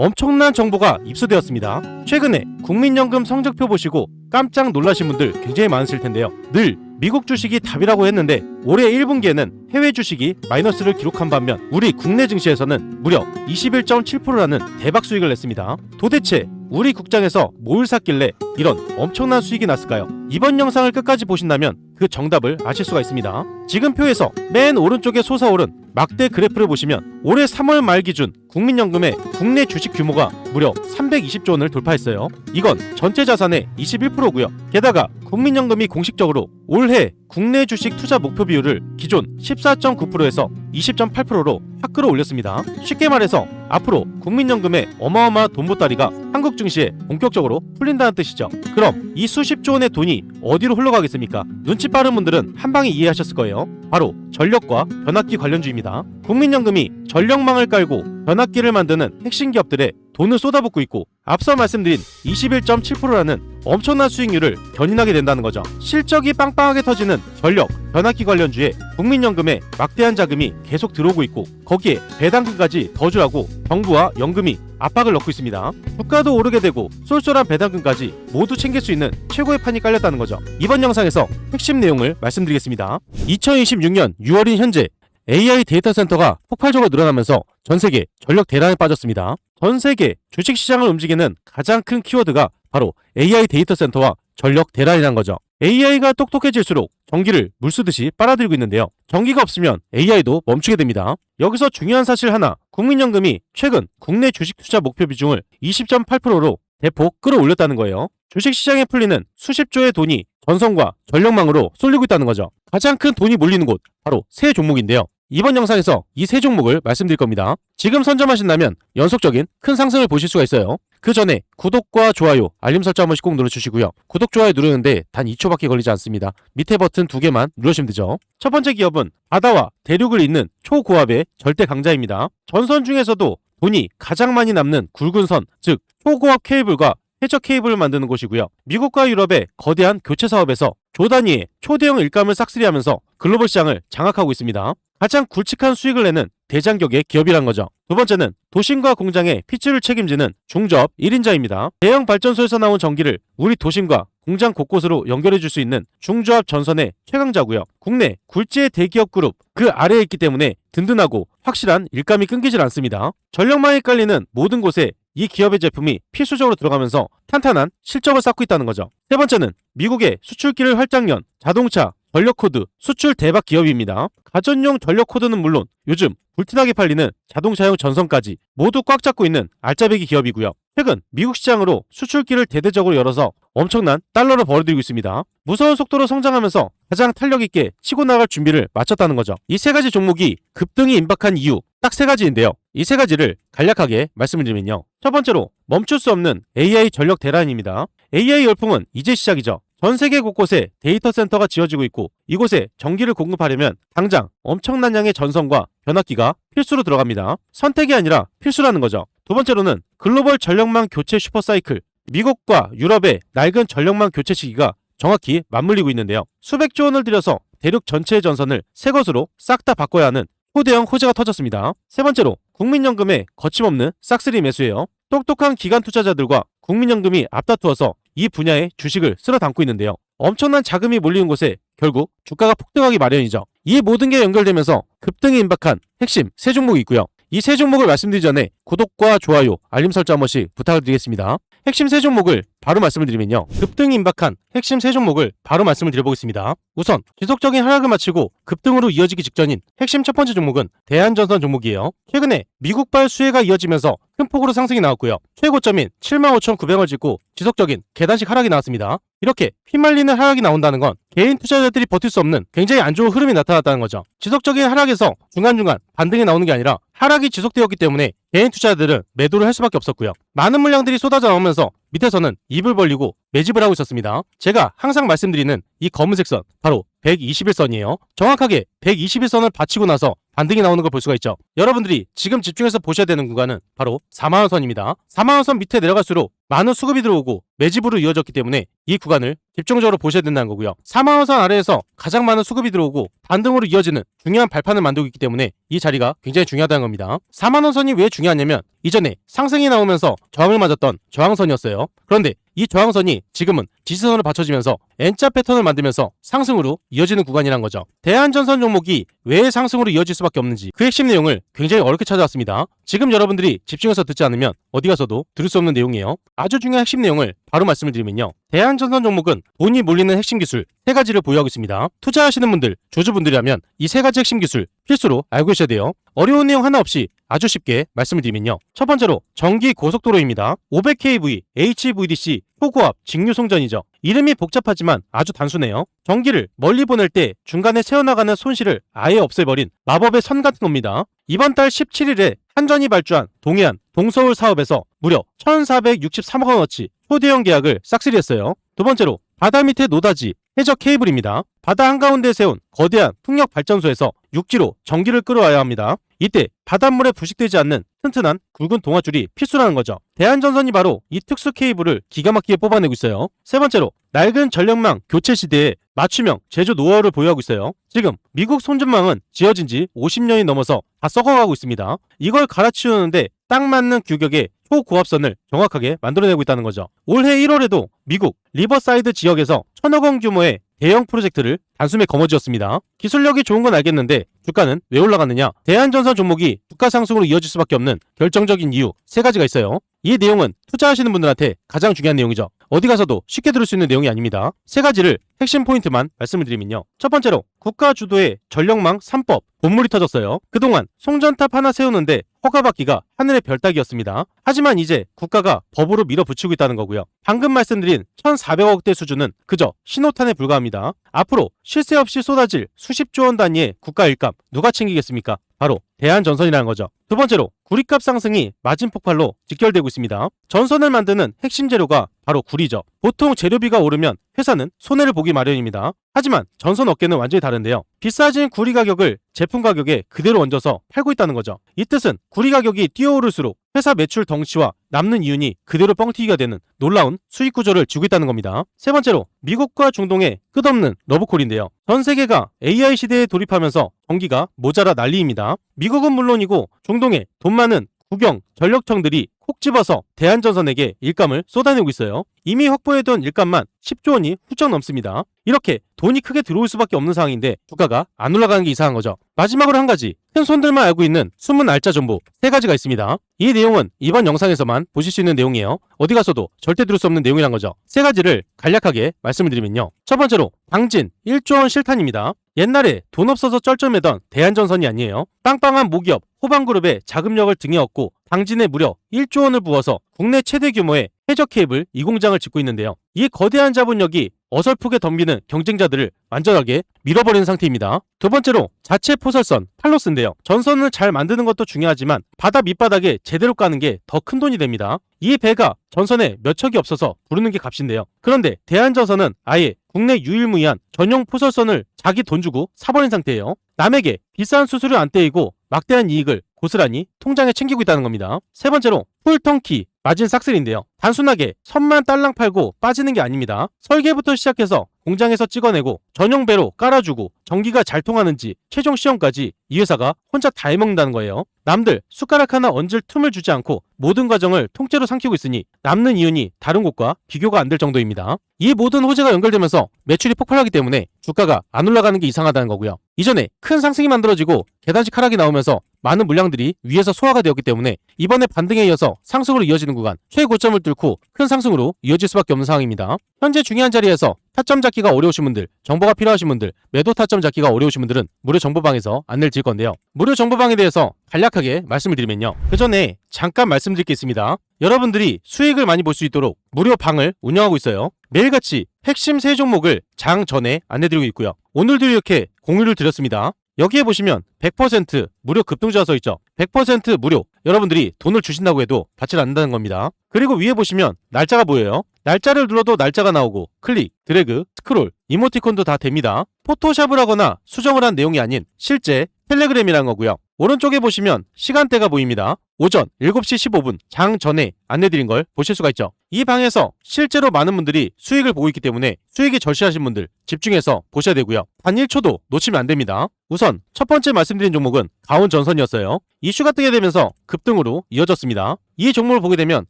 엄청난 정보가 입수되었습니다. 최근에 국민연금 성적표 보시고 깜짝 놀라신 분들 굉장히 많으실 텐데요. 늘 미국 주식이 답이라고 했는데 올해 1분기에는 해외 주식이 마이너스를 기록한 반면 우리 국내 증시에서는 무려 21.7%라는 대박 수익을 냈습니다. 도대체 우리 국장에서 뭘 샀길래 이런 엄청난 수익이 났을까요? 이번 영상을 끝까지 보신다면 그 정답을 아실 수가 있습니다. 지금 표에서 맨 오른쪽에 솟아오른 막대 그래프를 보시면 올해 3월 말 기준 국민연금의 국내 주식 규모가 무려 320조 원을 돌파했어요. 이건 전체 자산의 21%고요. 게다가 국민연금이 공식적으로 올해 국내 주식 투자 목표 비율을 기존 14.9%에서 20.8%로 확 끌어올렸습니다. 쉽게 말해서 앞으로 국민연금의 어마어마한 돈보따리가 한국 증시에 본격적으로 풀린다는 뜻이죠. 그럼 이 수십조 원의 돈이 어디로 흘러가겠습니까? 눈치 빠른 분들은 한방에 이해하셨을 거예요. 바로 전력과 변압기 관련주입니다. 국민연금이 전력망을 깔고 변압기를 만드는 핵심 기업들에 돈을 쏟아붓고 있고 앞서 말씀드린 21.7%라는 엄청난 수익률을 견인하게 된다는 거죠. 실적이 빵빵하게 터지는 전력, 변압기 관련주에 국민연금의 막대한 자금이 계속 들어오고 있고 거기에 배당금까지 더 주라고 정부와 연금이 압박을 넣고 있습니다. 주가도 오르게 되고 쏠쏠한 배당금까지 모두 챙길 수 있는 최고의 판이 깔렸다는 거죠. 이번 영상에서 핵심 내용을 말씀드리겠습니다. 2026년 6월인 현재 AI 데이터 센터가 폭발적으로 늘어나면서 전세계 전력 대란에 빠졌습니다. 전세계 주식시장을 움직이는 가장 큰 키워드가 바로 AI 데이터 센터와 전력 대란이란 거죠. AI가 똑똑해질수록 전기를 물쓰듯이 빨아들이고 있는데요. 전기가 없으면 AI도 멈추게 됩니다. 여기서 중요한 사실 하나, 국민연금이 최근 국내 주식 투자 목표 비중을 20.8%로 대폭 끌어올렸다는 거예요. 주식시장에 풀리는 수십조의 돈이 전선과 전력망으로 쏠리고 있다는 거죠. 가장 큰 돈이 몰리는 곳, 바로 세 종목인데요. 이번 영상에서 이 세 종목을 말씀드릴 겁니다. 지금 선점하신다면 연속적인 큰 상승을 보실 수가 있어요. 그 전에 구독과 좋아요, 알림 설정 한 번씩 꼭 눌러주시고요. 구독, 좋아요 누르는데 단 2초밖에 걸리지 않습니다. 밑에 버튼 2개만 누르시면 되죠. 첫 번째 기업은 바다와 대륙을 잇는 초고압의 절대 강자입니다. 전선 중에서도 돈이 가장 많이 남는 굵은 선, 즉 초고압 케이블과 해저 케이블을 만드는 곳이고요. 미국과 유럽의 거대한 교체 사업에서 조 단위의 초대형 일감을 싹쓸이하면서 글로벌 시장을 장악하고 있습니다. 가장 굵직한 수익을 내는 대장격의 기업이란 거죠. 두 번째는 도심과 공장의 피출을 책임지는 중저업 1인자입니다. 대형 발전소에서 나온 전기를 우리 도심과 공장 곳곳으로 연결해 줄 수 있는 중저압 전선의 최강자고요. 국내 굴지의 대기업 그룹 그 아래에 있기 때문에 든든하고 확실한 일감이 끊기질 않습니다. 전력망이 깔리는 모든 곳에 이 기업의 제품이 필수적으로 들어가면서 탄탄한 실적을 쌓고 있다는 거죠. 세 번째는 미국의 수출기를 활짝 연 자동차 전력코드 수출 대박 기업입니다. 가전용 전력코드는 물론 요즘 불티나게 팔리는 자동차용 전선까지 모두 꽉 잡고 있는 알짜배기 기업이고요. 최근 미국 시장으로 수출기를 대대적으로 열어서 엄청난 달러를 벌어들이고 있습니다. 무서운 속도로 성장하면서 가장 탄력있게 치고 나갈 준비를 마쳤다는 거죠. 이 세 가지 종목이 급등이 임박한 이유 딱 세 가지인데요. 이 세 가지를 간략하게 말씀을 드리면요. 첫 번째로 멈출 수 없는 AI 전력 대란입니다. AI 열풍은 이제 시작이죠. 전 세계 곳곳에 데이터 센터가 지어지고 있고 이곳에 전기를 공급하려면 당장 엄청난 양의 전선과 변압기가 필수로 들어갑니다. 선택이 아니라 필수라는 거죠. 두 번째로는 글로벌 전력망 교체 슈퍼사이클, 미국과 유럽의 낡은 전력망 교체 시기가 정확히 맞물리고 있는데요. 수백조 원을 들여서 대륙 전체의 전선을 새 것으로 싹 다 바꿔야 하는 초대형 호재가 터졌습니다. 세 번째로 국민연금의 거침없는 싹쓸이 매수예요. 똑똑한 기관 투자자들과 국민연금이 앞다투어서 이 분야의 주식을 쓸어 담고 있는데요. 엄청난 자금이 몰리는 곳에 결국 주가가 폭등하기 마련이죠. 이 모든 게 연결되면서 급등이 임박한 핵심 세 종목이 있고요. 이 세 종목을 말씀드리기 전에 구독과 좋아요, 알림 설정 한 번씩 부탁을 드리겠습니다. 핵심 세 종목을 바로 말씀을 드리면요. 급등이 임박한 핵심 세 종목을 바로 말씀을 드려보겠습니다. 우선 지속적인 하락을 마치고 급등으로 이어지기 직전인 핵심 첫 번째 종목은 대한전선 종목이에요. 최근에 미국발 수혜가 이어지면서 큰 폭으로 상승이 나왔고요. 최고점인 75,900원을 찍고 지속적인 계단식 하락이 나왔습니다. 이렇게 휘말리는 하락이 나온다는 건 개인 투자자들이 버틸 수 없는 굉장히 안 좋은 흐름이 나타났다는 거죠. 지속적인 하락에서 중간중간 반등이 나오는 게 아니라 하락이 지속되었기 때문에 개인 투자자들은 매도를 할 수밖에 없었고요. 많은 물량들이 쏟아져 나오면서 밑에서는 입을 벌리고 매집을 하고 있었습니다. 제가 항상 말씀드리는 이 검은색 선, 바로 121선이에요. 정확하게 121선을 받치고 나서 반등이 나오는 걸 볼 수가 있죠. 여러분들이 지금 집중해서 보셔야 되는 구간은 바로 4만원선입니다. 4만원선 밑에 내려갈수록 많은 수급이 들어오고 매집으로 이어졌기 때문에 이 구간을 집중적으로 보셔야 된다는 거고요. 4만원선 아래에서 가장 많은 수급이 들어오고 반등으로 이어지는 중요한 발판을 만들고 있기 때문에 이 자리가 굉장히 중요하다는 겁니다. 4만원선이 왜 중요하냐면 이전에 상승이 나오면서 저항을 맞았던 저항선이었어요. 그런데 이 저항선이 지금은 지지선으로 받쳐지면서 N자 패턴을 만들면서 상승으로 이어지는 구간이란 거죠. 대한전선 종목이 왜 상승으로 이어질 수밖에 없는지 그 핵심 내용을 굉장히 어렵게 찾아왔습니다. 지금 여러분들이 집중해서 듣지 않으면 어디 가서도 들을 수 없는 내용이에요. 아주 중요한 핵심 내용을 바로 말씀을 드리면요. 대한전선 종목은 돈이 몰리는 핵심 기술 3가지를 보유하고 있습니다. 투자하시는 분들, 조주분들이라면 이 3가지 핵심 기술 필수로 알고 계셔야 돼요. 어려운 내용 하나 없이 아주 쉽게 말씀을 드리면요. 첫 번째로 전기 고속도로입니다. 500kV, HVDC, 초고압, 직류송전이죠. 이름이 복잡하지만 아주 단순해요. 전기를 멀리 보낼 때 중간에 새어나가는 손실을 아예 없애버린 마법의 선 같은 겁니다. 이번 달 17일에 한전이 발주한 동해안, 동서울 사업에서 무려 1,463억 원어치 초대형 계약을 싹쓸이했어요. 두 번째로 바다 밑에 노다지, 해적 케이블입니다. 바다 한가운데 세운 거대한 풍력 발전소에서 육지로 전기를 끌어와야 합니다. 이때 바닷물에 부식되지 않는 튼튼한 굵은 동아줄이 필수라는 거죠. 대한전선이 바로 이 특수 케이블을 기가 막히게 뽑아내고 있어요. 세 번째로 낡은 전력망 교체 시대에 맞춤형 제조 노하우를 보유하고 있어요. 지금 미국 손전망은 지어진 지 50년이 넘어서 다 썩어가고 있습니다. 이걸 갈아치우는데 딱 맞는 규격의 초고압선을 정확하게 만들어내고 있다는 거죠. 올해 1월에도 미국 리버사이드 지역에서 1,000억 원 규모의 대형 프로젝트를 단숨에 거머쥐었습니다. 기술력이 좋은 건 알겠는데 주가는 왜 올라갔느냐? 대한전선 종목이 주가 상승으로 이어질 수밖에 없는 결정적인 이유 3가지가 있어요. 이 내용은 투자하시는 분들한테 가장 중요한 내용이죠. 어디 가서도 쉽게 들을 수 있는 내용이 아닙니다. 3가지를 핵심 포인트만 말씀을 드리면요. 첫 번째로 국가 주도의 전력망 3법 본물이 터졌어요. 그동안 송전탑 하나 세우는데 허가받기가 하늘의 별 따기였습니다. 하지만 이제 국가가 법으로 밀어붙이고 있다는 거고요. 방금 말씀드린 1,400억대 수준은 그저 신호탄에 불과합니다. 앞으로 쉴 새 없이 쏟아질 수십조 원 단위의 국가 일감 누가 챙기겠습니까? 바로 대한전선이라는 거죠. 두 번째로 구리값 상승이 마진 폭발로 직결되고 있습니다. 전선을 만드는 핵심 재료가 바로 구리죠. 보통 재료비가 오르면 회사는 손해를 보기 마련입니다. 하지만 전선 업계는 완전히 다른데요. 비싸진 구리 가격을 제품 가격에 그대로 얹어서 팔고 있다는 거죠. 이 뜻은 구리 가격이 뛰어오를수록 회사 매출 덩치와 남는 이윤이 그대로 뻥튀기가 되는 놀라운 수익 구조를 쥐고 있다는 겁니다. 세 번째로 미국과 중동의 끝없는 러브콜인데요. 전 세계가 AI 시대에 돌입하면서 전기가 모자라 난리입니다. 미국은 물론이고 중동의 돈 많은 국영 전력청들이 콕 집어서 대한전선에게 일감을 쏟아내고 있어요. 이미 확보해둔 일감만 10조 원이 훌쩍 넘습니다. 이렇게 돈이 크게 들어올 수밖에 없는 상황인데 주가가 안 올라가는 게 이상한 거죠. 마지막으로 한 가지, 큰 손들만 알고 있는 숨은 알짜 정보 3가지가 있습니다. 이 내용은 이번 영상에서만 보실 수 있는 내용이에요. 어디 가서도 절대 들을 수 없는 내용이란 거죠. 3가지를 간략하게 말씀을 드리면요. 첫 번째로 당진 1조 원 실탄입니다. 옛날에 돈 없어서 쩔쩔매던 대한전선이 아니에요. 빵빵한 모기업 호방그룹의 자금력을 등에 업고 당진에 무려 1조 원을 부어서 국내 최대 규모의 해적 케이블 2공장을 짓고 있는데요. 이 거대한 자본력이 어설프게 덤비는 경쟁자들을 완전하게 밀어버리는 상태입니다. 두 번째로 자체 포설선 팔로스인데요. 전선을 잘 만드는 것도 중요하지만 바다 밑바닥에 제대로 까는 게 더 큰 돈이 됩니다. 이 배가 전선에 몇 척이 없어서 부르는 게 값인데요. 그런데 대한전선은 아예 국내 유일무이한 전용 포설선을 자기 돈 주고 사버린 상태예요. 남에게 비싼 수수료 안 떼이고 막대한 이익을 고스란히 통장에 챙기고 있다는 겁니다. 세 번째로 풀턴키 마진 싹쓸인데요. 단순하게 선만 딸랑 팔고 빠지는 게 아닙니다. 설계부터 시작해서 공장에서 찍어내고 전용 배로 깔아주고 전기가 잘 통하는지 최종 시험까지 이 회사가 혼자 다 해먹는다는 거예요. 남들 숟가락 하나 얹을 틈을 주지 않고 모든 과정을 통째로 삼키고 있으니 남는 이윤이 다른 곳과 비교가 안 될 정도입니다. 이 모든 호재가 연결되면서 매출이 폭발하기 때문에 주가가 안 올라가는 게 이상하다는 거고요. 이전에 큰 상승이 만들어지고 계단식 하락이 나오면서 많은 물량들이 위에서 소화가 되었기 때문에 이번에 반등에 이어서 상승으로 이어지는 구간 최고점을 뚫고 큰 상승으로 이어질 수밖에 없는 상황입니다. 현재 중요한 자리에서 타점 잡기가 어려우신 분들, 정보가 필요하신 분들, 매도 타점 잡기가 어려우신 분들은 무료 정보방에서 안내를 드릴 건데요. 무료 정보방에 대해서 간략하게 말씀을 드리면요. 그 전에 잠깐 말씀드릴 게 있습니다. 여러분들이 수익을 많이 볼 수 있도록 무료 방을 운영하고 있어요. 매일같이 핵심 3종목을 장 전에 안내드리고 있고요. 오늘도 이렇게 공유를 드렸습니다. 여기에 보시면 100% 무료 급등주가 써있죠. 100% 무료. 여러분들이 돈을 주신다고 해도 받지 않는다는 겁니다. 그리고 위에 보시면 날짜가 보여요. 날짜를 눌러도 날짜가 나오고 클릭, 드래그, 스크롤, 이모티콘도 다 됩니다. 포토샵을 하거나 수정을 한 내용이 아닌 실제 텔레그램이라는 거고요. 오른쪽에 보시면 시간대가 보입니다. 오전 7시 15분 장 전에 안내드린 걸 보실 수가 있죠. 이 방에서 실제로 많은 분들이 수익을 보고 있기 때문에 수익이 절실하신 분들 집중해서 보셔야 되고요. 단 1초도 놓치면 안 됩니다. 우선 첫 번째 말씀드린 종목은 가온전선이었어요. 이슈가 뜨게 되면서 급등으로 이어졌습니다. 이 종목을 보게 되면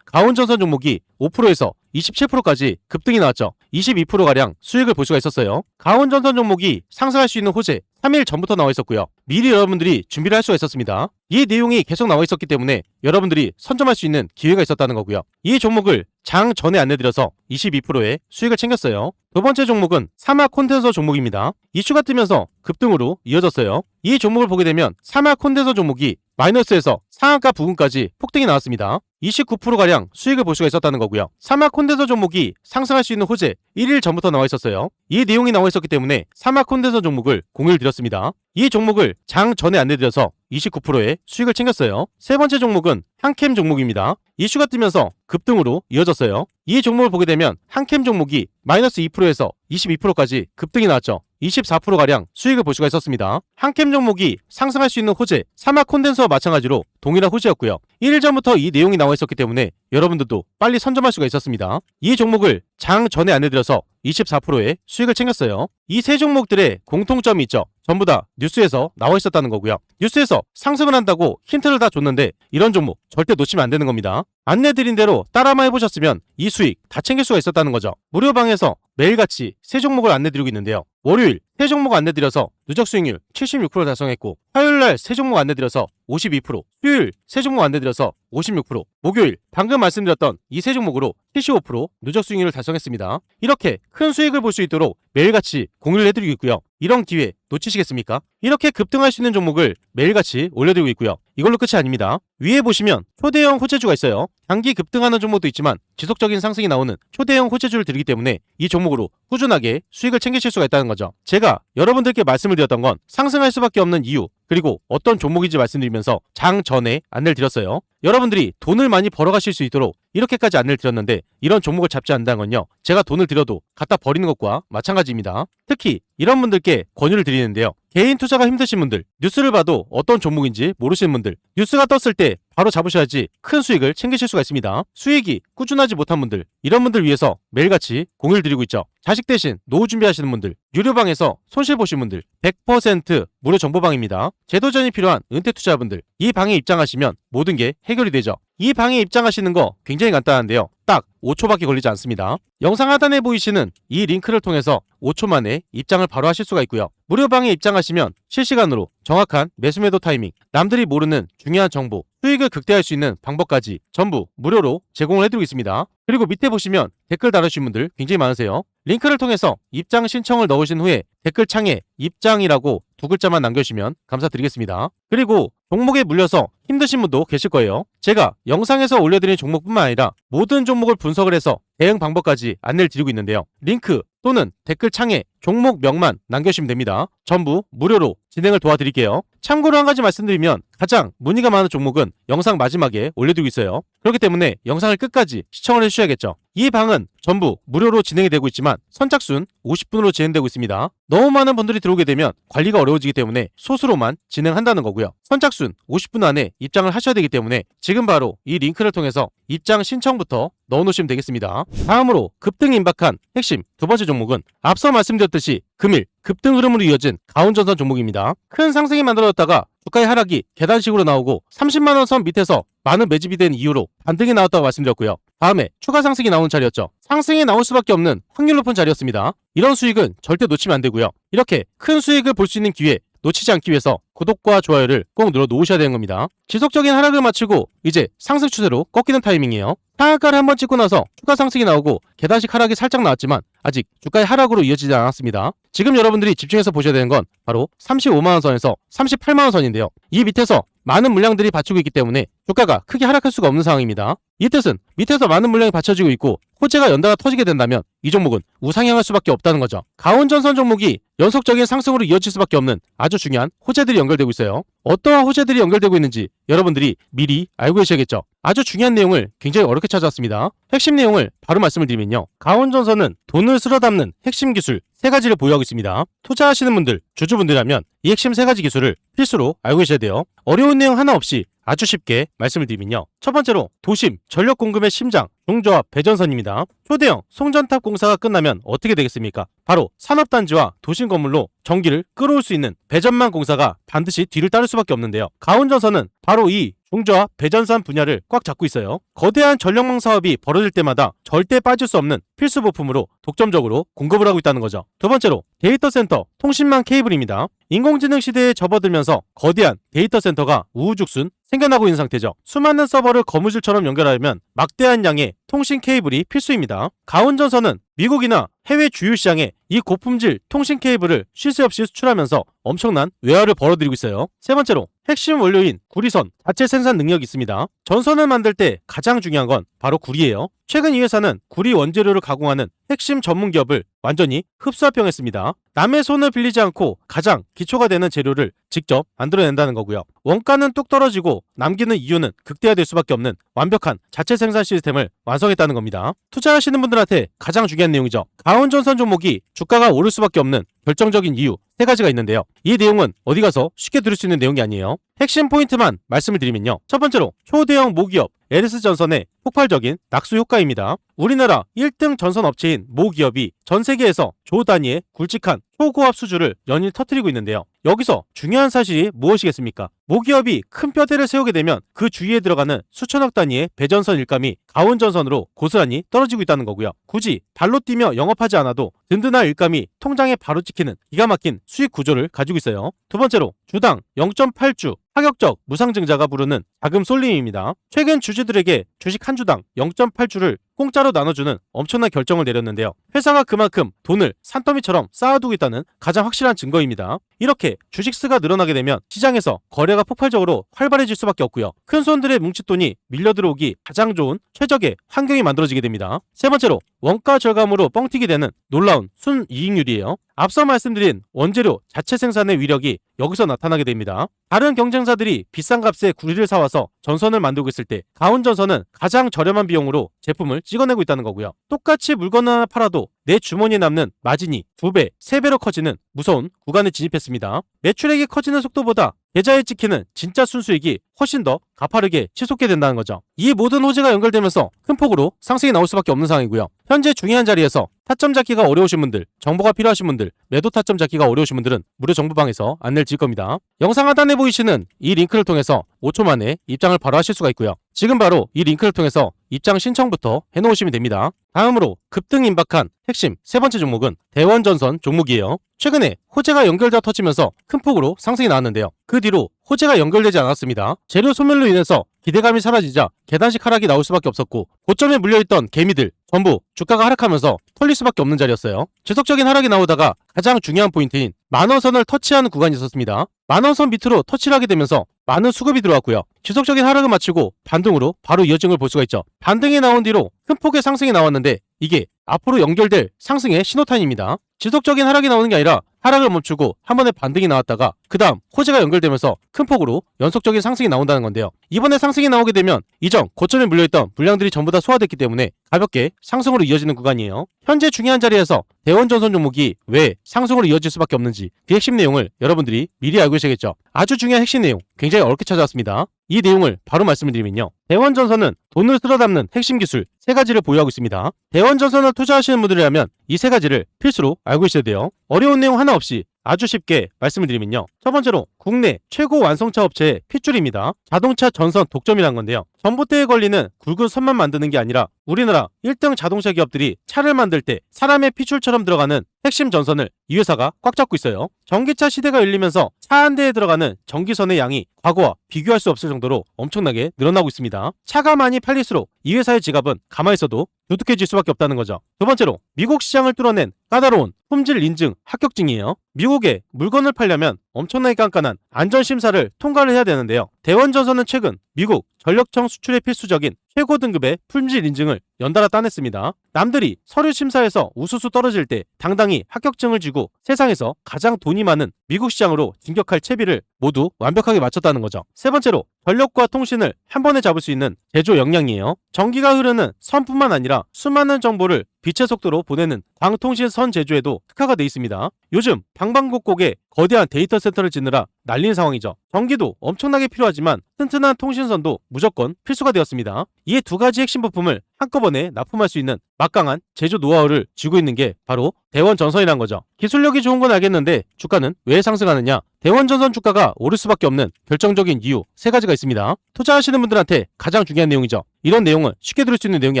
가온전선 종목이 5%에서 27%까지 급등이 나왔죠. 22%가량 수익을 볼 수가 있었어요. 가온전선 종목이 상승할 수 있는 호재 3일 전부터 나와 있었고요. 미리 여러분들이 준비를 할 수가 있었습니다. 이 내용이 계속 나와 있었기 때문에 여러분들이 선점할 수 있는 기회가 있었다는 거고요. 이 종목을 장 전에 안내드려서 22%의 수익을 챙겼어요. 두 번째 종목은 사마 콘덴서 종목입니다. 이슈가 뜨면서 급등으로 이어졌어요. 이 종목을 보게 되면 사마 콘덴서 종목이 마이너스에서 상한가 부근까지 폭등이 나왔습니다. 29%가량 수익을 볼 수가 있었다는 거고요. 사마 콘덴서 종목이 상승할 수 있는 호재 1일 전부터 나와 있었어요. 이 내용이 나와 있었기 때문에 사마 콘덴서 종목을 공유를 드렸습니다. 이 종목을 장 전에 안내드려서 29%의 수익을 챙겼어요. 세 번째 종목은 한캠 종목입니다. 이슈가 뜨면서 급등으로 이어졌어요. 이 종목을 보게 되면 한캠 종목이 마이너스 2%에서 22%까지 급등이 나왔죠. 24%가량 수익을 볼 수가 있었습니다. 한캠 종목이 상승할 수 있는 호재 사마 콘덴서와 마찬가지로 동일한 호재였고요. 1일 전부터 이 내용이 나와 있었기 때문에 여러분들도 빨리 선점할 수가 있었습니다. 이 종목을 장 전에 안내드려서 24%의 수익을 챙겼어요. 이 세 종목들의 공통점이 있죠. 전부 다 뉴스에서 나와 있었다는 거고요. 뉴스에서 상승을 한다고 힌트를 다 줬는데 이런 종목 절대 놓치면 안 되는 겁니다. 안내드린 대로 따라만 해보셨으면 이 수익 다 챙길 수가 있었다는 거죠. 무료방에서 매일같이 세 종목을 안내드리고 있는데요. 월요일 세 종목 안내드려서 누적 수익률 76% 달성했고, 화요일날 세 종목 안내드려서 52%, 수요일 세 종목 안내드려서 56%, 목요일 방금 말씀드렸던 이 세 종목으로 75% 누적 수익률을 달성했습니다. 이렇게 큰 수익을 볼 수 있도록 매일같이 공유를 해드리고 있고요. 이런 기회 놓치시겠습니까? 이렇게 급등할 수 있는 종목을 매일같이 올려드리고 있고요. 이걸로 끝이 아닙니다. 위에 보시면 초대형 호재주가 있어요. 단기 급등하는 종목도 있지만 지속적인 상승이 나오는 초대형 호재주를 드리기 때문에 이 종목으로 꾸준하게 수익을 챙기실 수가 있다는 거죠. 제가 여러분들께 말씀을 드렸던 건 상승할 수밖에 없는 이유, 그리고 어떤 종목인지 말씀드리면서 장 전에 안내를 드렸어요. 여러분들이 돈을 많이 벌어가실 수 있도록 이렇게까지 안내를 드렸는데 이런 종목을 잡지 않는다는 건요, 제가 돈을 들여도 갖다 버리는 것과 마찬가지입니다. 특히 이런 분들께 권유를 드리는데요. 개인 투자가 힘드신 분들, 뉴스를 봐도 어떤 종목인지 모르시는 분들, 뉴스가 떴을 때 바로 잡으셔야지 큰 수익을 챙기실 수가 있습니다. 수익이 꾸준하지 못한 분들, 이런 분들 위해서 매일같이 공유를 드리고 있죠. 자식 대신 노후 준비하시는 분들, 유료방에서 손실 보신 분들 100% 무료 정보방입니다. 제도전이 필요한 은퇴 투자분들, 이 방에 입장하시면 모든 게 해결이 되죠. 이 방에 입장하시는 거 굉장히 간단한데요. 딱 5초밖에 걸리지 않습니다. 영상 하단에 보이시는 이 링크를 통해서 5초 만에 입장을 바로 하실 수가 있고요. 무료방에 입장하시면 실시간으로 정확한 매수매도 타이밍, 남들이 모르는 중요한 정보, 수익을 극대화할 수 있는 방법까지 전부 무료로 제공을 해드리고 있습니다. 그리고 밑에 보시면 댓글 달아주신 분들 굉장히 많으세요. 링크를 통해서 입장 신청을 넣으신 후에 댓글 창에 입장이라고 2글자만 남겨주시면 감사드리겠습니다. 그리고 종목에 물려서 힘드신 분도 계실 거예요. 제가 영상에서 올려드린 종목뿐만 아니라 모든 종목을 분석을 해서 대응 방법까지 안내를 드리고 있는데요. 링크 또는 댓글 창에 종목명만 남겨주시면 됩니다. 전부 무료로 진행을 도와드릴게요. 참고로 한 가지 말씀드리면 가장 문의가 많은 종목은 영상 마지막에 올려두고 있어요. 그렇기 때문에 영상을 끝까지 시청을 해주셔야겠죠. 이 방은 전부 무료로 진행이 되고 있지만 선착순 50분으로 진행되고 있습니다. 너무 많은 분들이 들어오게 되면 관리가 어려워지기 때문에 소수로만 진행한다는 거고요. 선착순 50분 안에 입장을 하셔야 되기 때문에 지금 바로 이 링크를 통해서 입장 신청부터 넣어놓으시면 되겠습니다. 다음으로 급등이 임박한 핵심 두 번째 종목은 앞서 말씀드렸듯이 금일 급등 흐름으로 이어진 가온전선 종목입니다. 큰 상승이 만들어졌다가 주가의 하락이 계단식으로 나오고 30만원 선 밑에서 많은 매집이 된 이유로 반등이 나왔다고 말씀드렸고요. 다음에 추가 상승이 나오는 자리였죠. 상승이 나올 수밖에 없는 확률 높은 자리였습니다. 이런 수익은 절대 놓치면 안 되고요. 이렇게 큰 수익을 볼 수 있는 기회 놓치지 않기 위해서 구독과 좋아요를 꼭 눌러 놓으셔야 되는 겁니다. 지속적인 하락을 마치고 이제 상승 추세로 꺾이는 타이밍이에요. 하락가를 한번 찍고 나서 추가 상승이 나오고 계단식 하락이 살짝 나왔지만 아직 주가의 하락으로 이어지지 않았습니다. 지금 여러분들이 집중해서 보셔야 되는 건 바로 35만원 선에서 38만원 선인데요. 이 밑에서 많은 물량들이 받치고 있기 때문에 주가가 크게 하락할 수가 없는 상황입니다. 이 뜻은 밑에서 많은 물량이 받쳐지고 있고 호재가 연달아 터지게 된다면 이 종목은 우상향할 수밖에 없다는 거죠. 가온전선 종목이 연속적인 상승으로 이어질 수밖에 없는 아주 중요한 호재들이 연결되고 있어요. 어떠한 호재들이 연결되고 있는지 여러분들이 미리 알고 계셔야겠죠. 아주 중요한 내용을 굉장히 어렵게 찾아왔습니다. 핵심 내용을 바로 말씀을 드리면요. 가온전선은 돈을 쓸어 담는 핵심 기술 3가지를 보유하고 있습니다. 투자하시는 분들, 주주분들이라면 이 핵심 3가지 기술을 필수로 알고 계셔야 돼요. 어려운 내용 하나 없이 아주 쉽게 말씀을 드리면요. 첫 번째로 도심, 전력 공급의 심장, 중저압 배전선입니다. 초대형 송전탑 공사가 끝나면 어떻게 되겠습니까? 바로 산업단지와 도심 건물로 전기를 끌어올 수 있는 배전망 공사가 반드시 뒤를 따를 수밖에 없는데요. 가온전선은 바로 이 중저압 배전선 분야를 꽉 잡고 있어요. 거대한 전력망 사업이 벌어질 때마다 절대 빠질 수 없는 필수 부품으로 독점적으로 공급을 하고 있다는 거죠. 두 번째로 데이터 센터 통신망 케이블입니다. 인공지능 시대에 접어들면서 거대한 데이터 센터가 우후죽순 생겨나고 있는 상태죠. 수많은 서버를 거무줄처럼 연결하려면 막대한 양의 통신 케이블이 필수입니다. 가온전선은 미국이나 해외 주요 시장에 이 고품질 통신 케이블을 쉴 새 없이 수출하면서 엄청난 외화를 벌어들이고 있어요. 세 번째로 핵심 원료인 구리선 자체 생산 능력이 있습니다. 전선을 만들 때 가장 중요한 건 바로 구리예요. 최근 이 회사는 구리 원재료를 가공하는 핵심 전문 기업을 완전히 흡수합병했습니다. 남의 손을 빌리지 않고 가장 기초가 되는 재료를 직접 만들어낸다는 거고요. 원가는 뚝 떨어지고 남기는 이유는 극대화될 수밖에 없는 완벽한 자체 생산 시스템을 완성했다는 겁니다. 투자하시는 분들한테 가장 중요한 내용이죠. 가온전선 종목이 주가가 오를 수밖에 없는 결정적인 이유 세 가지가 있는데요. 이 내용은 어디 가서 쉽게 들을 수 있는 내용이 아니에요. 핵심 포인트만 말씀을 드리면요. 첫 번째로 초대형 모기업 LS전선의 폭발적인 낙수 효과입니다. 우리나라 1등 전선 업체인 모 기업이 전 세계에서 조 단위의 굵직한 초고압 수주를 연일 터뜨리고 있는데요. 여기서 중요한 사실이 무엇이겠습니까? 모 기업이 큰 뼈대를 세우게 되면 그 주위에 들어가는 수천억 단위의 배전선 일감이 가온전선으로 고스란히 떨어지고 있다는 거고요. 굳이 발로 뛰며 영업하지 않아도 든든한 일감이 통장에 바로 찍히는 기가 막힌 수익 구조를 가지고 있어요. 두 번째로 주당 0.8주 파격적 무상증자가 부르는 자금 쏠림입니다. 최근 주주들에게 주식 한 주당 0.8주를 공짜로 나눠주는 엄청난 결정을 내렸는데요. 회사가 그만큼 돈을 산더미처럼 쌓아두고 있다는 가장 확실한 증거입니다. 이렇게 주식수가 늘어나게 되면 시장에서 거래가 폭발적으로 활발해질 수밖에 없고요. 큰 손들의 뭉칫돈이 밀려 들어오기 가장 좋은 최적의 환경이 만들어지게 됩니다. 세 번째로 원가 절감으로 뻥튀기 되는 놀라운 순이익률이에요. 앞서 말씀드린 원재료 자체 생산의 위력이 여기서 나타나게 됩니다. 다른 경쟁사들이 비싼 값에 구리를 사와서 전선을 만들고 있을 때 가온전선은 가장 저렴한 비용으로 제품을 찍어내고 있다는 거고요. 똑같이 물건을 하나 팔아도 내 주머니에 남는 마진이 2배, 3배로 커지는 무서운 구간에 진입했습니다. 매출액이 커지는 속도보다 계좌에 찍히는 진짜 순수익이 훨씬 더 가파르게 치솟게 된다는 거죠. 이 모든 호재가 연결되면서 큰 폭으로 상승이 나올 수밖에 없는 상황이고요. 현재 중요한 자리에서 타점 잡기가 어려우신 분들, 정보가 필요하신 분들, 매도 타점 잡기가 어려우신 분들은 무료 정보방에서 안내를 드릴 겁니다. 영상 하단에 보이시는 이 링크를 통해서 5초 만에 입장을 바로 하실 수가 있고요. 지금 바로 이 링크를 통해서 입장 신청부터 해놓으시면 됩니다. 다음으로 급등 임박한 핵심 세 번째 종목은 대원전선 종목이에요. 최근에 호재가 연결되어 터지면서 큰 폭으로 상승이 나왔는데요. 그 뒤로 호재가 연결되지 않았습니다. 재료 소멸로 인해서 기대감이 사라지자 계단식 하락이 나올 수밖에 없었고 고점에 물려있던 개미들 전부 주가가 하락하면서 털릴 수밖에 없는 자리였어요. 지속적인 하락이 나오다가 가장 중요한 포인트인 만원선을 터치하는 구간이 있었습니다. 만원선 밑으로 터치를 하게 되면서 많은 수급이 들어왔고요. 지속적인 하락을 마치고 반등으로 바로 이어진 걸 볼 수가 있죠. 반등이 나온 뒤로 큰 폭의 상승이 나왔는데 이게 앞으로 연결될 상승의 신호탄입니다. 지속적인 하락이 나오는 게 아니라 하락을 멈추고 한 번에 반등이 나왔다가 그 다음 호재가 연결되면서 큰 폭으로 연속적인 상승이 나온다는 건데요. 이번에 상승이 나오게 되면 이전 고점에 물려있던 물량들이 전부 다 소화됐기 때문에 가볍게 상승으로 이어지는 구간이에요. 현재 중요한 자리에서 대원전선 종목이 왜 상승으로 이어질 수밖에 없는지 그 핵심 내용을 여러분들이 미리 알고 계셔야겠죠. 아주 중요한 핵심 내용 굉장히 어렵게 찾아왔습니다. 이 내용을 바로 말씀을 드리면요. 대원전선은 돈을 쓸어 담는 핵심 기술 세 가지를 보유하고 있습니다. 대원전선을 투자하시는 분들이라면 이 세 가지를 필수로 알고 있어야 돼요. 어려운 내용 하나 없이 아주 쉽게 말씀을 드리면요. 첫 번째로 국내 최고 완성차 업체의 핏줄입니다. 자동차 전선 독점이란 건데요. 전봇대에 걸리는 굵은 선만 만드는 게 아니라 우리나라 1등 자동차 기업들이 차를 만들 때 사람의 핏줄처럼 들어가는 핵심 전선을 이 회사가 꽉 잡고 있어요. 전기차 시대가 열리면서 차 한 대에 들어가는 전기선의 양이 과거와 비교할 수 없을 정도로 엄청나게 늘어나고 있습니다. 차가 많이 팔릴수록 이 회사의 지갑은 가만히 있어도 두둑해질 수밖에 없다는 거죠. 두 번째로 미국 시장을 뚫어낸 까다로운 품질 인증 합격증이에요. 미국에 물건을 팔려면 엄청나게 깐깐한 안전심사를 통과를 해야 되는데요. 대원전선은 최근 미국 전력청 수출에 필수적인 최고 등급의 품질 인증을 연달아 따냈습니다. 남들이 서류 심사에서 우수수 떨어질 때 당당히 합격증을 쥐고 세상에서 가장 돈이 많은 미국 시장으로 진격할 채비를 모두 완벽하게 맞췄다는 거죠. 세 번째로 전력과 통신을 한 번에 잡을 수 있는 제조 역량이에요. 전기가 흐르는 선뿐만 아니라 수많은 정보를 빛의 속도로 보내는 광통신선 제조에도 특화가 되어 있습니다. 요즘 방방곡곡에 거대한 데이터 센터를 짓느라 난리인 상황이죠. 전기도 엄청나게 필요하지만 튼튼한 통신선도 무조건 필수가 되었습니다. 이 두 가지 핵심 부품을 한꺼번에 납품할 수 있는 막강한 제조 노하우를 쥐고 있는 게 바로 대원전선이란 거죠. 기술력이 좋은 건 알겠는데 주가는 왜 상승하느냐? 대원전선 주가가 오를 수밖에 없는 결정적인 이유 세 가지가 있습니다. 투자하시는 분들한테 가장 중요한 내용이죠. 이런 내용은 쉽게 들을 수 있는 내용이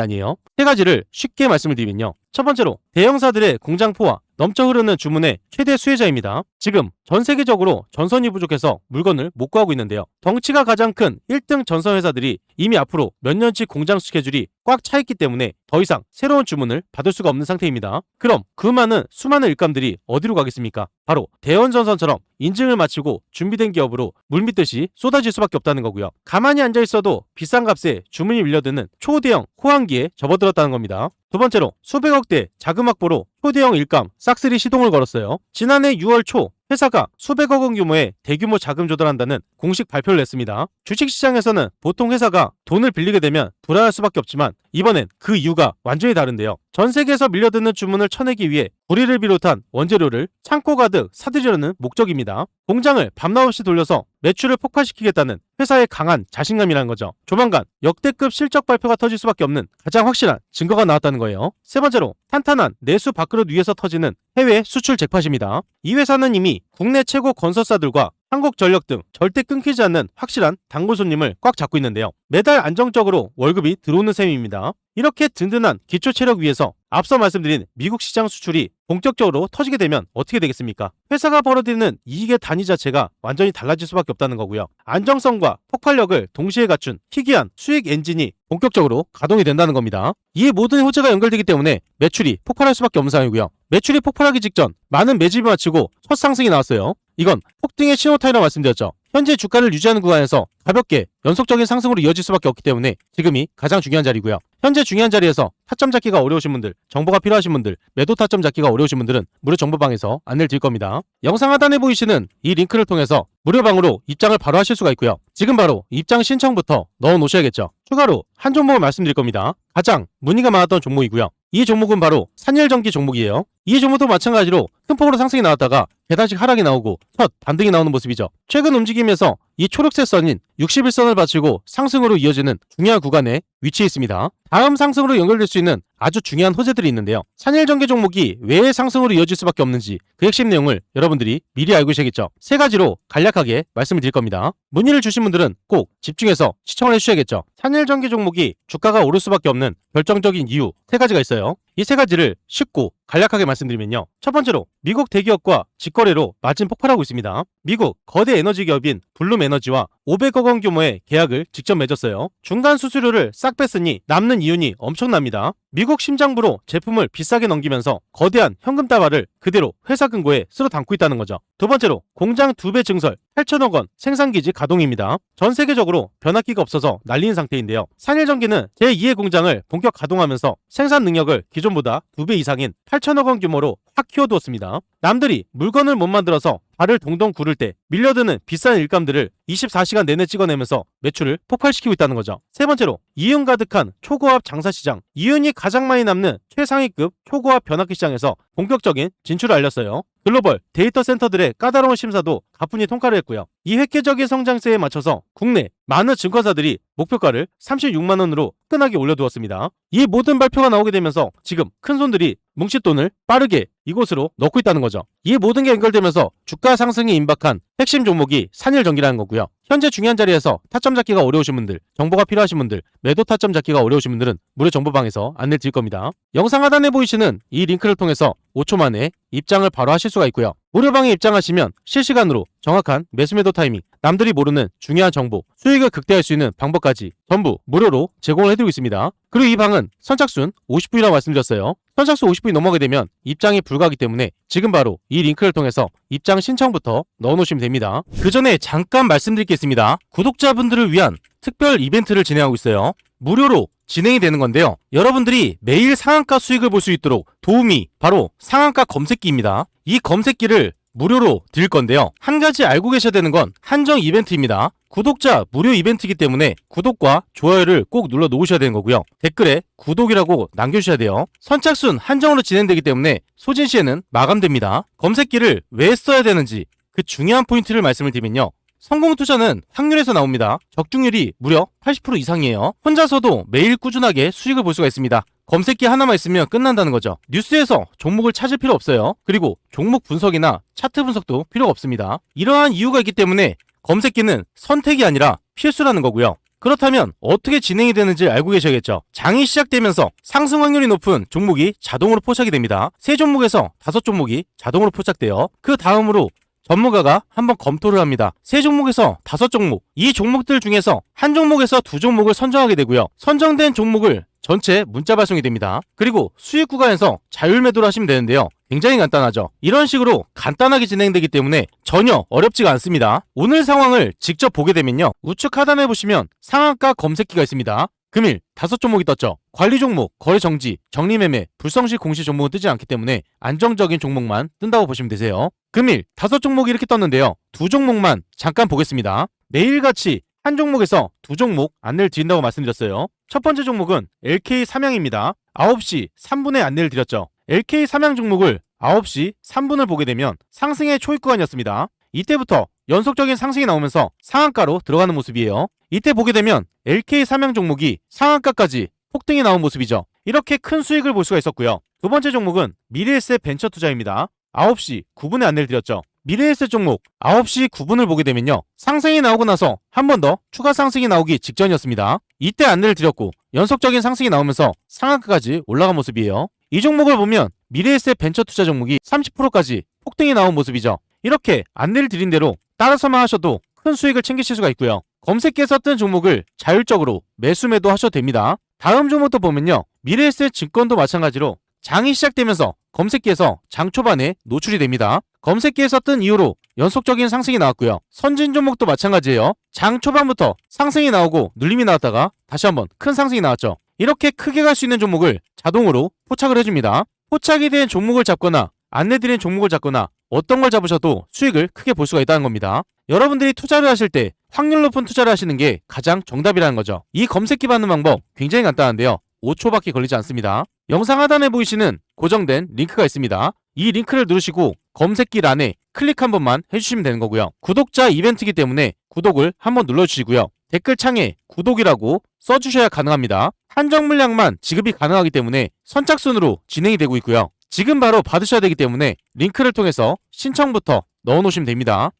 아니에요. 세 가지를 쉽게 말씀을 드리면요. 첫 번째로 대형사들의 공장포와 넘쳐 흐르는 주문의 최대 수혜자입니다. 지금 전 세계적으로 전선이 부족해서 물건을 못 구하고 있는데요. 덩치가 가장 큰 1등 전선 회사들이 이미 앞으로 몇 년치 공장 스케줄이 꽉 차 있기 때문에 더 이상 새로운 주문을 받을 수가 없는 상태입니다. 그럼 그 많은 수많은 일감들이 어디로 가겠습니까? 바로 대원전선처럼 인증을 마치고 준비된 기업으로 물밀듯이 쏟아질 수밖에 없다는 거고요. 가만히 앉아 있어도 비싼 값에 주문이 밀려드는 초대형 호황기에 접어들었다는 겁니다. 두 번째로 수백억대 자금 확보로 초대형 일감 싹쓸이 시동을 걸었어요. 지난해 6월 초 회사가 수백억 원 규모의 대규모 자금 조달한다는 공식 발표를 냈습니다. 주식시장에서는 보통 회사가 돈을 빌리게 되면 불안할 수밖에 없지만 이번엔 그 이유가 완전히 다른데요. 전 세계에서 밀려드는 주문을 쳐내기 위해 우리를 비롯한 원재료를 창고 가득 사들이려는 목적입니다. 공장을 밤낮 없이 돌려서 매출을 폭발시키겠다는 회사의 강한 자신감이라는 거죠. 조만간 역대급 실적 발표가 터질 수밖에 없는 가장 확실한 증거가 나왔다는 거예요. 세 번째로 탄탄한 내수 밥그릇 위에서 터지는 해외 수출 잭팟입니다. 이 회사는 이미 국내 최고 건설사들과 한국전력 등 절대 끊기지 않는 확실한 단골 손님을 꽉 잡고 있는데요. 매달 안정적으로 월급이 들어오는 셈입니다. 이렇게 든든한 기초 체력 위에서 앞서 말씀드린 미국 시장 수출이 본격적으로 터지게 되면 어떻게 되겠습니까? 회사가 벌어들이는 이익의 단위 자체가 완전히 달라질 수밖에 없다는 거고요. 안정성과 폭발력을 동시에 갖춘 희귀한 수익 엔진이 본격적으로 가동이 된다는 겁니다. 이 모든 호재가 연결되기 때문에 매출이 폭발할 수밖에 없는 상황이고요. 매출이 폭발하기 직전 많은 매집이 마치고 첫 상승이 나왔어요. 이건 폭등의 신호탄이라고 말씀드렸죠. 현재 주가를 유지하는 구간에서 가볍게 연속적인 상승으로 이어질 수밖에 없기 때문에 지금이 가장 중요한 자리고요. 현재 중요한 자리에서 타점 잡기가 어려우신 분들, 정보가 필요하신 분들, 매도 타점 잡기가 어려우신 분들은 무료 정보방에서 안내를 드릴 겁니다. 영상 하단에 보이시는 이 링크를 통해서 무료방으로 입장을 바로 하실 수가 있고요. 지금 바로 입장 신청부터 넣어 놓으셔야겠죠. 추가로 한 종목을 말씀드릴 겁니다. 가장 문의가 많았던 종목이고요. 이 종목은 바로 산열전기 종목이에요. 이 종목도 마찬가지로 큰 폭으로 상승이 나왔다가 계단식 하락이 나오고 첫 반등이 나오는 모습이죠. 최근 움직임에서 이 초록색 선인 61선을 받치고 상승으로 이어지는 중요한 구간에 위치해 있습니다. 다음 상승으로 연결될 수 있는 아주 중요한 호재들이 있는데요. 산일전기 종목이 왜 상승으로 이어질 수밖에 없는지 그 핵심 내용을 여러분들이 미리 알고 계셔야겠죠. 세 가지로 간략하게 말씀을 드릴 겁니다. 문의를 주신 분들은 꼭 집중해서 시청을 해주셔야겠죠. 산일전기 종목이 주가가 오를 수밖에 없는 결정적인 이유 세 가지가 있어요. 이 세 가지를 쉽고 간략하게 말씀드리면요. 첫 번째로 미국 대기업과 직거래로 마진 폭발하고 있습니다. 미국 거대 에너지 기업인 블룸에너지와 500억 원 규모의 계약을 직접 맺었어요. 중간 수수료를 싹 뺐으니 남는 이윤이 엄청납니다. 미국 심장부로 제품을 비싸게 넘기면서 거대한 현금 다발을 그대로 회사 금고에 쓸어 담고 있다는 거죠. 두 번째로 공장 2배 증설 8천억 원 생산기지 가동입니다. 전 세계적으로 변압기가 없어서 난리인 상태인데요. 산일전기는 제2의 공장을 본격 가동하면서 생산 능력을 기존보다 2배 이상인 8천억 원 규모로 확 키워두었습니다. 남들이 물건을 못 만들어서 발을 동동 구를 때 밀려드는 비싼 일감들을 24시간 내내 찍어내면서 매출을 폭발시키고 있다는 거죠. 세 번째로 이윤 가득한 초고압 장사시장, 이윤이 가장 많이 남는 최상위급 초고압 변압기 시장에서 본격적인 진출을 알렸어요. 글로벌 데이터 센터들의 까다로운 심사도 가뿐히 통과를 했고요. 이 획기적인 성장세에 맞춰서 국내 많은 증권사들이 목표가를 36만 원으로 화끈하게 올려두었습니다. 이 모든 발표가 나오게 되면서 지금 큰손들이 뭉칫돈을 빠르게 이곳으로 넣고 있다는 거죠. 이 모든 게 연결되면서 주가 상승이 임박한 핵심 종목이 산일전기라는 거고요. 현재 중요한 자리에서 타점 잡기가 어려우신 분들, 정보가 필요하신 분들, 매도 타점 잡기가 어려우신 분들은 무료 정보방에서 안내를 드릴 겁니다. 영상 하단에 보이시는 이 링크를 통해서 5초 만에 입장을 바로 하실 수가 있고요. 무료방에 입장하시면 실시간으로 정확한 매수매도 타이밍, 남들이 모르는 중요한 정보, 수익을 극대화할 수 있는 방법까지 전부 무료로 제공을 해드리고 있습니다. 그리고 이 방은 선착순 50분이라고 말씀드렸어요. 선착순 50분이 넘어가게 되면 입장이 불가하기 때문에 지금 바로 이 링크를 통해서 입장 신청부터 넣어놓으시면 됩니다. 그 전에 잠깐 말씀드릴 게 있습니다. 구독자분들을 위한 특별 이벤트를 진행하고 있어요. 무료로 진행이 되는 건데요. 여러분들이 매일 상한가 수익을 볼 수 있도록 도움이 바로 상한가 검색기입니다. 이 검색기를 무료로 드릴 건데요. 한 가지 알고 계셔야 되는 건 한정 이벤트입니다. 구독자 무료 이벤트이기 때문에 구독과 좋아요를 꼭 눌러 놓으셔야 되는 거고요. 댓글에 구독이라고 남겨주셔야 돼요. 선착순 한정으로 진행되기 때문에 소진시에는 마감됩니다. 검색기를 왜 써야 되는지 그 중요한 포인트를 말씀을 드리면요. 성공 투자는 확률에서 나옵니다. 적중률이 무려 80% 이상이에요. 혼자서도 매일 꾸준하게 수익을 볼 수가 있습니다. 검색기 하나만 있으면 끝난다는 거죠. 뉴스에서 종목을 찾을 필요 없어요. 그리고 종목 분석이나 차트 분석도 필요가 없습니다. 이러한 이유가 있기 때문에 검색기는 선택이 아니라 필수라는 거고요. 그렇다면 어떻게 진행이 되는지 알고 계셔야겠죠. 장이 시작되면서 상승 확률이 높은 종목이 자동으로 포착이 됩니다. 3종목에서 5종목이 자동으로 포착돼요. 그 다음으로 전문가가 한번 검토를 합니다. 3종목에서 5종목, 이 종목들 중에서 한 종목에서 2종목을 선정하게 되고요. 선정된 종목을 전체 문자 발송이 됩니다. 그리고 수익 구간에서 자율 매도를 하시면 되는데요. 굉장히 간단하죠. 이런 식으로 간단하게 진행되기 때문에 전혀 어렵지가 않습니다. 오늘 상황을 직접 보게 되면요. 우측 하단에 보시면 상한가 검색기가 있습니다. 금일 5종목이 떴죠. 관리 종목, 거래 정지, 정리매매, 불성실 공시 종목은 뜨지 않기 때문에 안정적인 종목만 뜬다고 보시면 되세요. 금일 5종목이 이렇게 떴는데요. 2종목만 잠깐 보겠습니다. 매일같이 한 종목에서 2종목 안내를 드린다고 말씀드렸어요. 첫 번째 종목은 LK 삼양입니다. 9시 3분에 안내를 드렸죠. LK 삼양 종목을 9시 3분을 보게 되면 상승의 초입 구간이었습니다. 이때부터 연속적인 상승이 나오면서 상한가로 들어가는 모습이에요. 이때 보게 되면 LK 삼양 종목이 상한가까지 폭등이 나온 모습이죠. 이렇게 큰 수익을 볼 수가 있었고요. 두 번째 종목은 미래에셋 벤처투자입니다. 9시 9분에 안내를 드렸죠. 미래에셋 종목 9시 9분을 보게 되면요. 상승이 나오고 나서 한 번 더 추가 상승이 나오기 직전이었습니다. 이때 안내를 드렸고 연속적인 상승이 나오면서 상한가까지 올라간 모습이에요. 이 종목을 보면 미래에셋 벤처투자 종목이 30%까지 폭등이 나온 모습이죠. 이렇게 안내를 드린 대로 따라서만 하셔도 큰 수익을 챙기실 수가 있고요. 검색기에서 뜬 종목을 자율적으로 매수 매도 하셔도 됩니다. 다음 종목도 보면요. 미래에셋 증권도 마찬가지로 장이 시작되면서 검색기에서 장 초반에 노출이 됩니다. 검색기에서 뜬 이후로 연속적인 상승이 나왔고요. 선진 종목도 마찬가지예요. 장 초반부터 상승이 나오고 눌림이 나왔다가 다시 한번 큰 상승이 나왔죠. 이렇게 크게 갈 수 있는 종목을 자동으로 포착을 해줍니다. 포착이 된 종목을 잡거나 안내드린 종목을 잡거나 어떤 걸 잡으셔도 수익을 크게 볼 수가 있다는 겁니다. 여러분들이 투자를 하실 때 확률 높은 투자를 하시는 게 가장 정답이라는 거죠. 이 검색기 받는 방법 굉장히 간단한데요. 5초밖에 걸리지 않습니다. 영상 하단에 보이시는 고정된 링크가 있습니다. 이 링크를 누르시고 검색기 란에 클릭 한 번만 해주시면 되는 거고요. 구독자 이벤트이기 때문에 구독을 한번 눌러주시고요. 댓글창에 구독이라고 써주셔야 가능합니다. 한정 물량만 지급이 가능하기 때문에 선착순으로 진행이 되고 있고요. 지금 바로 받으셔야 되기 때문에 링크를 통해서 신청부터 넣어놓으시면 됩니다.